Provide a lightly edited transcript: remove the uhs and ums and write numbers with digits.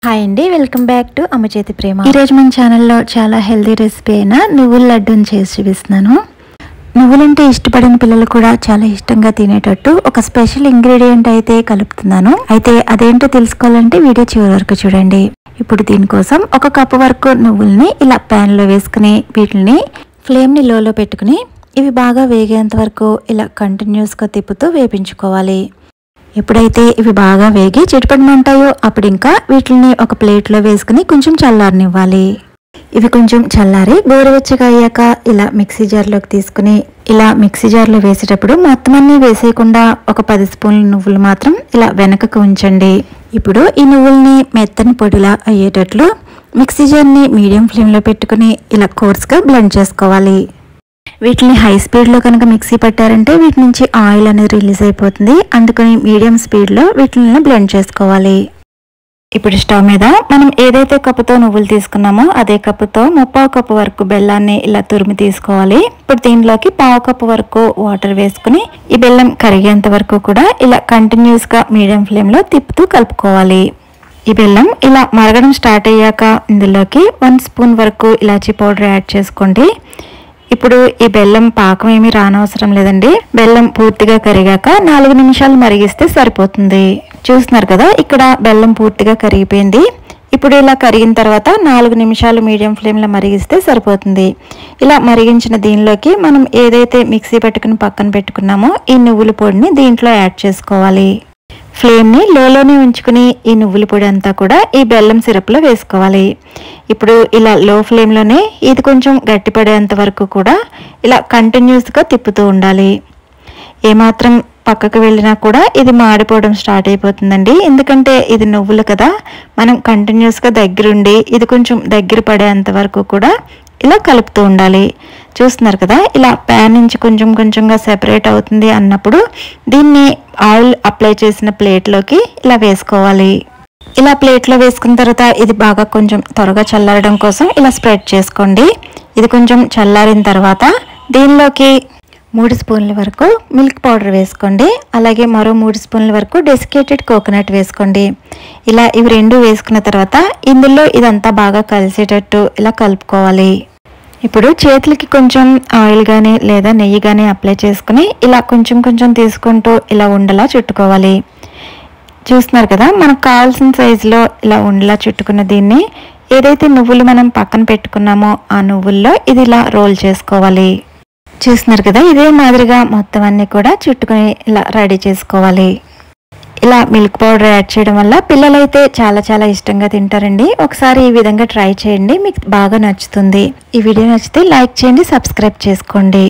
Hi అండి, welcome back to అమ్మ చేతి ప్రేమ. ఈరోజు మన ఛానల్లో చాలా హెల్దీ రెసిపీ అయిన నువ్వుల లడ్డూని చేసి చూపిస్తున్నాను. నువ్వులంటే ఇష్టపడిన పిల్లలు కూడా చాలా ఇష్టంగా తినేటట్టు ఒక స్పెషల్ ఇంగ్రీడియంట్ అయితే కలుపుతున్నాను. అయితే అదేంటో తెలుసుకోవాలంటే వీడియో చివరి వరకు చూడండి. ఇప్పుడు దీనికోసం 1 కప్పు వరకు నువ్వుల్ని ఇలా ప్యాన్లో వేసుకుని వీటిని ఫ్లేమ్ని లోలో పెట్టుకుని ఇవి బాగా వేగేంత వరకు ఇలా కంటిన్యూస్గా తిప్పుతూ వేపించుకోవాలి. ఎప్పుడైతే ఇవి బాగా వేగి చిటపటమంటాయో అప్పుడు ఇంకా వీటిని ఒక ప్లేట్లో వేసుకుని కొంచెం చల్లారనివ్వాలి. ఇవి కొంచెం చల్లారి గోరువెచ్చగా అయ్యాక ఇలా మిక్సీ జార్లోకి తీసుకుని ఇలా మిక్సీ జార్లో వేసేటప్పుడు మొత్తం అన్నీ వేసేయకుండా ఒక 10 స్పూన్ల నువ్వులు మాత్రం ఇలా వెనకకు ఉంచండి. ఇప్పుడు ఈ నువ్వుల్ని మెత్తని పొడిలా అయ్యేటట్లు మిక్సీ జార్ని మీడియం ఫ్లేమ్లో పెట్టుకుని ఇలా కోర్స్గా బ్లెండ్ చేసుకోవాలి. వీటిని హై స్పీడ్లో కనుక మిక్సీ పట్టారంటే వీటి నుంచి ఆయిల్ అనేది రిలీజ్ అయిపోతుంది. అందుకని మీడియం స్పీడ్లో వీటిని బ్లెండ్ చేసుకోవాలి. ఇప్పుడు స్టవ్ మీద మనం ఏదైతే కప్పుతో నువ్వులు తీసుకున్నామో అదే కప్పుతో 3/4 కప్పు వరకు బెల్లాన్ని ఇలా తురిమి తీసుకోవాలి. ఇప్పుడు దీనిలోకి 1/2 కప్పు వరకు వాటర్ వేసుకుని ఈ బెల్లం కరిగేంత వరకు కూడా ఇలా కంటిన్యూస్గా మీడియం ఫ్లేమ్లో తిప్పుతూ కలుపుకోవాలి. ఈ బెల్లం ఇలా మరగడం స్టార్ట్ అయ్యాక ఇందులోకి 1 స్పూన్ వరకు ఇలాచీ పౌడర్ యాడ్ చేసుకోండి. ఇప్పుడు ఈ బెల్లం పాకం ఏమీ రానవసరం లేదండి. బెల్లం పూర్తిగా కరిగాక 4 నిమిషాలు మరిగిస్తే సరిపోతుంది. చూస్తున్నారు కదా, ఇక్కడ బెల్లం పూర్తిగా కరిగిపోయింది. ఇప్పుడు ఇలా కరిగిన తర్వాత 4 నిమిషాలు మీడియం ఫ్లేమ్లో మరిగిస్తే సరిపోతుంది. ఇలా మరిగించిన దీనిలోకి మనం ఏదైతే మిక్సీ పెట్టుకుని పక్కన పెట్టుకున్నామో ఈ నువ్వుల పొడిని దీంట్లో యాడ్ చేసుకోవాలి. ఫ్లేమ్ని లోలోనే ఉంచుకుని ఈ నువ్వుల పొడి అంతా కూడా ఈ బెల్లం సిరప్లో వేసుకోవాలి. ఇప్పుడు ఇలా లో ఫ్లేమ్లోనే ఇది కొంచెం గట్టిపడేంత వరకు కూడా ఇలా కంటిన్యూస్గా తిప్పుతూ ఉండాలి. ఏమాత్రం పక్కకు వెళ్ళినా కూడా ఇది మాడిపోవడం స్టార్ట్ అయిపోతుందండి. ఎందుకంటే ఇది నువ్వులు కదా, మనం కంటిన్యూస్గా దగ్గరుండి ఇది కొంచెం దగ్గర పడేంత వరకు కూడా ఇలా కలుపుతూ ఉండాలి. చూస్తున్నారు కదా, ఇలా ప్యాన్ నుంచి కొంచెం కొంచెంగా సెపరేట్ అవుతుంది అన్నప్పుడు దీన్ని ఆయిల్ అప్లై చేసిన ప్లేట్లోకి ఇలా వేసుకోవాలి. ఇలా ప్లేట్లో వేసుకున్న తర్వాత ఇది బాగా కొంచెం త్వరగా చల్లారడం కోసం ఇలా స్ప్రెడ్ చేసుకోండి. ఇది కొంచెం చల్లారిన తర్వాత దీనిలోకి 3 స్పూన్ల వరకు మిల్క్ పౌడర్ వేసుకోండి. అలాగే మరో 3 స్పూన్ల వరకు డెసికేటెడ్ కోకోనట్ వేసుకోండి. ఇలా ఇవి 2 వేసుకున్న తర్వాత ఇందులో ఇదంతా బాగా కలిసేటట్టు ఇలా కలుపుకోవాలి. ఇప్పుడు చేతులకి కొంచెం ఆయిల్ కానీ లేదా నెయ్యి కానీ అప్లై చేసుకుని ఇలా కొంచెం కొంచెం తీసుకుంటూ ఇలా ఉండలా చుట్టుకోవాలి. చూస్తున్నారు కదా, మనకు కావాల్సిన సైజులో ఇలా ఉండలా చుట్టుకున్న దీన్ని ఏదైతే నువ్వులు మనం పక్కన పెట్టుకున్నామో ఆ నువ్వుల్లో ఇది ఇలా రోల్ చేసుకోవాలి. చూస్తున్నారు కదా, ఇదే మాదిరిగా మొత్తం అన్ని కూడా చుట్టుకొని ఇలా రెడీ చేసుకోవాలి. ఇలా మిల్క్ పౌడర్ యాడ్ చేయడం వల్ల పిల్లలైతే చాలా చాలా ఇష్టంగా తింటారండి. ఒకసారి ఈ విధంగా ట్రై చేయండి, మీకు బాగా నచ్చుతుంది. ఈ వీడియో నచ్చితే లైక్ చేయండి, సబ్స్క్రైబ్ చేసుకోండి.